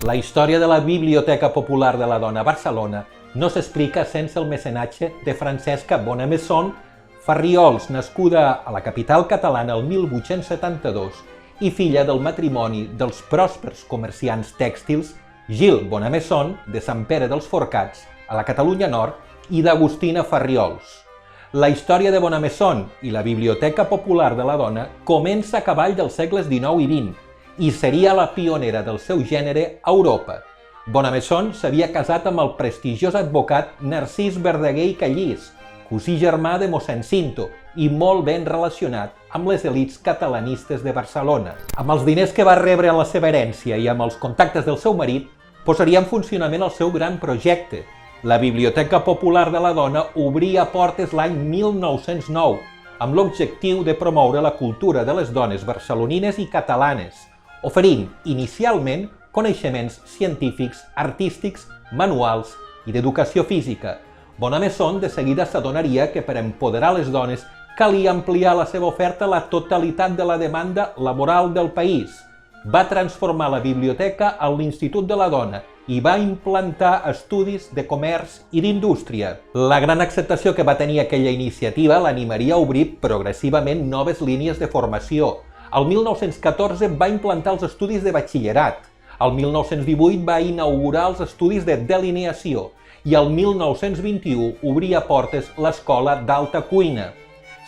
La història de la Biblioteca Popular de la Dona a Barcelona no s'explica sense el mecenatge de Francesca Bonamesson Farriols, nascuda a la capital catalana el 1872 i filla del matrimoni dels pròspers comerciants tèxtils Gil Bonamesson, de Sant Pere dels Forcats, a la Catalunya Nord, i d'Agustina Farriols. La història de Bonamesson i la Biblioteca Popular de la Dona comença a cavall dels segles XIX i XX i seria la pionera del seu gènere a Europa. Bonamesson s'havia casat amb el prestigiós advocat Narcís Verdaguer i Callís, cosí germà de mossèn Cinto i molt ben relacionat amb les elits catalanistes de Barcelona. Amb els diners que va rebre a la seva herència i amb els contactes del seu marit, posaria en funcionament el seu gran projecte. La Biblioteca Popular de la Dona obria portes l'any 1909 amb l'objectiu de promoure la cultura de les dones barcelonines i catalanes, oferint inicialment coneixements científics, artístics, manuals i d'educació física. Bonamesson de seguida s'adonaria que per empoderar les dones calia ampliar la seva oferta a la totalitat de la demanda laboral del país. Va transformar la biblioteca en l'Institut de la Dona i va implantar estudis de comerç i d'indústria. La gran acceptació que va tenir aquella iniciativa l'animaria a obrir progressivament noves línies de formació. El 1914 va implantar els estudis de batxillerat, el 1918 va inaugurar els estudis de delineació i el 1921 obria portes l'Escola d'Alta Cuina.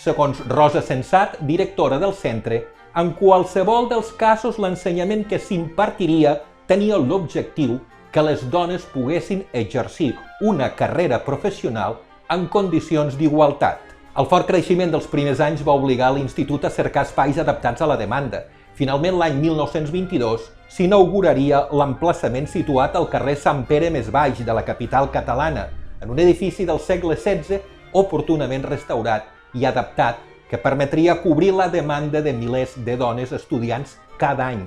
Segons Rosa Sensat, directora del centre, en qualsevol dels casos l'ensenyament que s'impartiria tenia l'objectiu que les dones poguessin exercir una carrera professional en condicions d'igualtat. El fort creixement dels primers anys va obligar l'Institut a cercar espais adaptats a la demanda. Finalment, l'any 1922, s'inauguraria l'emplaçament situat al carrer Sant Pere més Baix de la capital catalana, en un edifici del segle XVI oportunament restaurat i adaptat que permetria cobrir la demanda de milers de dones estudiants cada any.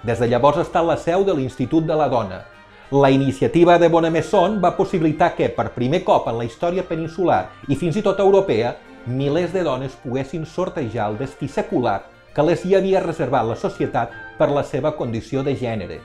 Des de llavors ha estat la seu de l'Institut de la Dona. La iniciativa de Bonamesson va possibilitar que, per primer cop en la història peninsular i fins i tot europea, milers de dones poguessin sortejar el destí secular que les hi havia reservat la societat per la seva condició de gènere.